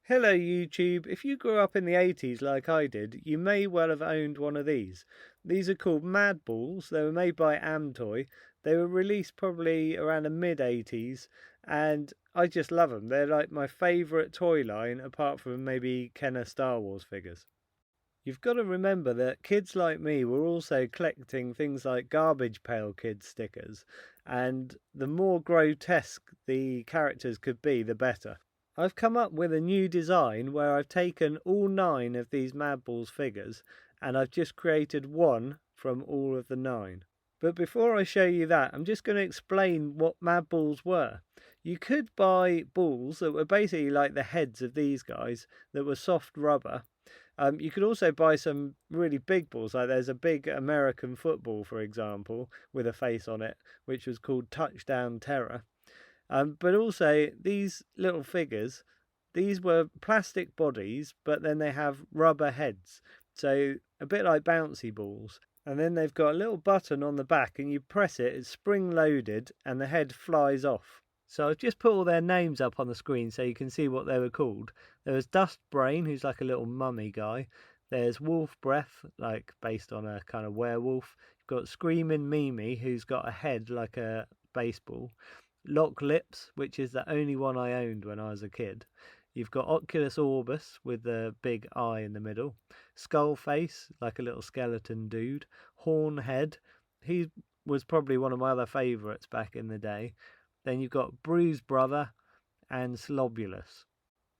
Hello YouTube, if you grew up in the 80s like I did, you may well have owned one of these. These are called MADBALLS, they were made by AmToy. They were released probably around the mid-80s and I just love them. They're like my favourite toy line apart from maybe Kenner Star Wars figures. You've got to remember that kids like me were also collecting things like Garbage Pail Kids stickers, and the more grotesque the characters could be, the better. I've come up with a new design where I've taken all 9 of these MADBALLS figures and I've just created one from all of the 9. But before I show you that, I'm just going to explain what MADBALLS were. You could buy balls that were basically like the heads of these guys that were soft rubber. You could also buy some really big balls, like there's a big American football, for example, with a face on it, which was called Touchdown Terror. But also these little figures, these were plastic bodies, but then they have rubber heads. So a bit like bouncy balls. And then they've got a little button on the back and you press it, it's spring loaded and the head flies off. So I've just put all their names up on the screen so you can see what they were called. There was Dust Brain, who's like a little mummy guy. There's Wolf Breath, like based on a kind of werewolf. You've got Screaming Meemie, who's got a head like a baseball. Lock Lips, which is the only one I owned when I was a kid. You've got Oculus Orbis with the big eye in the middle. Skull Face, like a little skeleton dude. Horn Head, he was probably one of my other favourites back in the day. Then you've got Bruise Brother and Slobulus.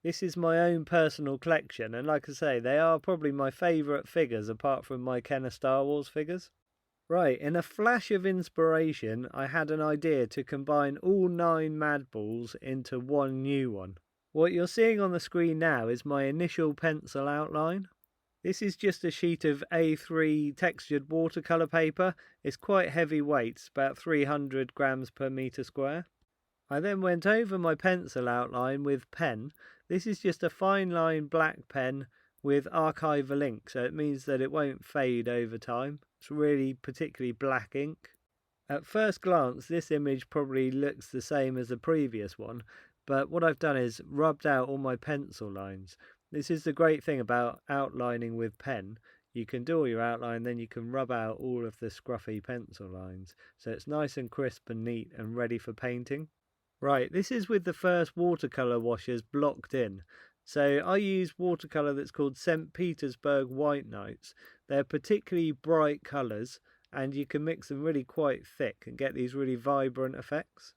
This is my own personal collection, and like I say, they are probably my favourite figures apart from my Kenner Star Wars figures. Right, in a flash of inspiration, I had an idea to combine all 9 MADBALLS into one new one. What you're seeing on the screen now is my initial pencil outline. This is just a sheet of A3 textured watercolour paper. It's quite heavy weight, it's about 300 grams per metre square. I then went over my pencil outline with pen. This is just a fine line black pen with archival ink, so it means that it won't fade over time. It's really particularly black ink. At first glance, this image probably looks the same as the previous one, but what I've done is rubbed out all my pencil lines. This is the great thing about outlining with pen. You can do all your outline, then you can rub out all of the scruffy pencil lines. So it's nice and crisp and neat and ready for painting. Right, this is with the first watercolour washers blocked in. So I use watercolour that's called St. Petersburg White Nights. They're particularly bright colours and you can mix them really quite thick and get these really vibrant effects.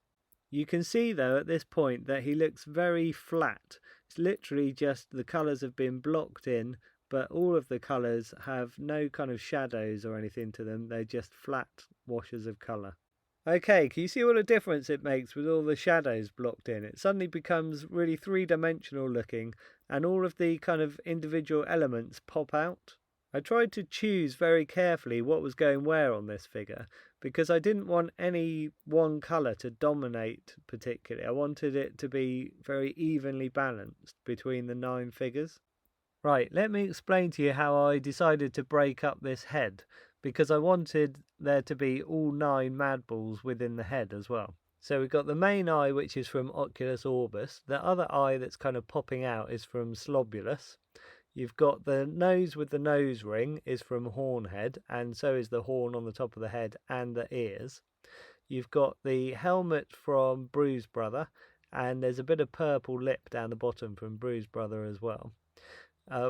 You can see though at this point that he looks very flat. It's literally just the colours have been blocked in, but all of the colours have no kind of shadows or anything to them. They're just flat washes of colour. Okay, can you see what a difference it makes with all the shadows blocked in? It suddenly becomes really three-dimensional looking and all of the kind of individual elements pop out. I tried to choose very carefully what was going where on this figure because I didn't want any one colour to dominate particularly. I wanted it to be very evenly balanced between the 9 figures. Right, let me explain to you how I decided to break up this head, because I wanted there to be all 9 MADBALLS within the head as well. So we've got the main eye, which is from Oculus Orbis. The other eye that's kind of popping out is from Slobulus. You've got the nose with the nose ring is from Hornhead, and so is the horn on the top of the head and the ears. You've got the helmet from Bruise Brother, and there's a bit of purple lip down the bottom from Bruise Brother as well.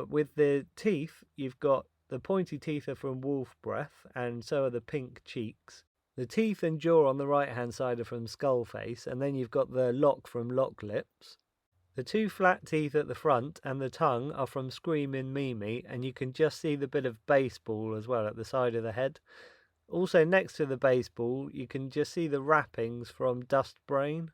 With the teeth, you've got the pointy teeth are from Wolf Breath, and so are the pink cheeks. The teeth and jaw on the right hand side are from Skull Face, and then you've got the lock from Lock Lips. The 2 flat teeth at the front and the tongue are from Screaming Meemie, and you can just see the bit of baseball as well at the side of the head. Also next to the baseball, you can just see the wrappings from Dust Brain.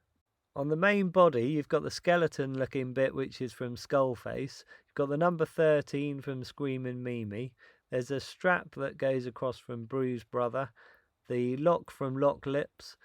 On the main body, you've got the skeleton looking bit, which is from Skull Face. You've got the number 13 from Screaming Meemie. There's a strap that goes across from Bruise Brother. The lock from Lock Lips.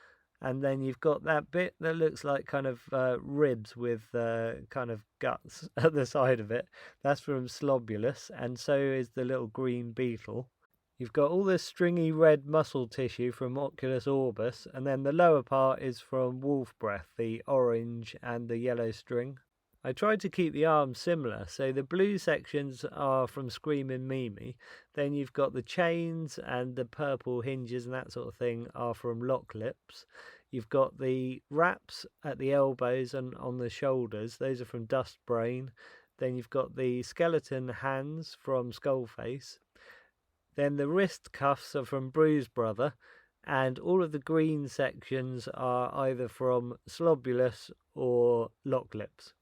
And then you've got that bit that looks like kind of ribs with kind of guts at the side of it. That's from Slobulus. And so is the little green beetle. You've got all this stringy red muscle tissue from Oculus Orbis, and then the lower part is from Wolf Breath, the orange and the yellow string. I tried to keep the arms similar, so the blue sections are from Screaming Meemie, then you've got the chains and the purple hinges and that sort of thing are from Lock Lips. You've got the wraps at the elbows and on the shoulders, those are from Dust Brain. Then you've got the skeleton hands from Skullface. Then the wrist cuffs are from Bruise Brother, and all of the green sections are either from Slobulus or Lock Lips.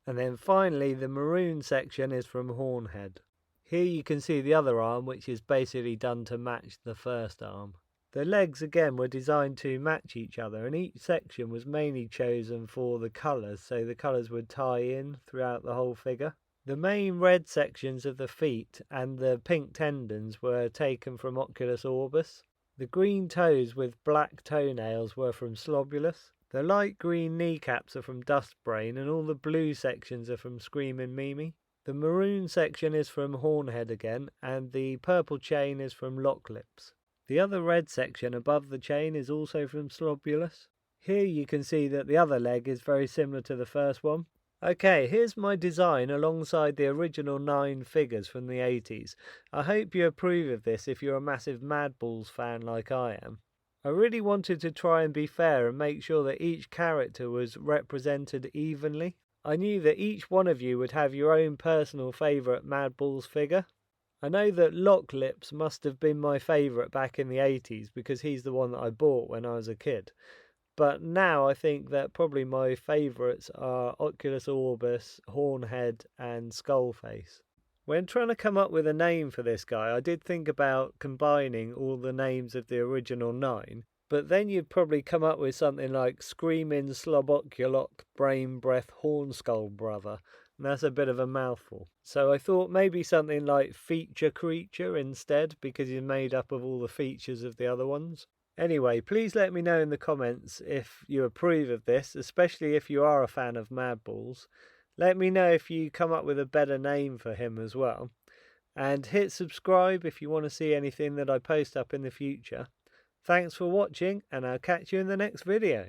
And then finally the maroon section is from Hornhead. Here you can see the other arm, which is basically done to match the first arm. The legs again were designed to match each other, and each section was mainly chosen for the colours, so the colours would tie in throughout the whole figure. The main red sections of the feet and the pink tendons were taken from Oculus Orbis. The green toes with black toenails were from Slobulus. The light green kneecaps are from Dust Brain, and all the blue sections are from Screaming Meemie. The maroon section is from Hornhead again, and the purple chain is from Lock Lips. The other red section above the chain is also from Slobulus. Here you can see that the other leg is very similar to the first one. Okay, here's my design alongside the original 9 figures from the 80s. I hope you approve of this if you're a massive MADBALLS fan like I am. I really wanted to try and be fair and make sure that each character was represented evenly. I knew that each one of you would have your own personal favourite MADBALLS figure. I know that Lock Lips must have been my favourite back in the 80s because he's the one that I bought when I was a kid. But now I think that probably my favourites are Oculus Orbis, Hornhead and Skullface. When trying to come up with a name for this guy, I did think about combining all the names of the original 9, but then you'd probably come up with something like Screaming Sloboculok Brain Breath Hornskull Brother, and that's a bit of a mouthful. So I thought maybe something like Feature Creature instead, because he's made up of all the features of the other ones. Anyway, please let me know in the comments if you approve of this, especially if you are a fan of MADBALLS. Let me know if you come up with a better name for him as well. And hit subscribe if you want to see anything that I post up in the future. Thanks for watching, and I'll catch you in the next video.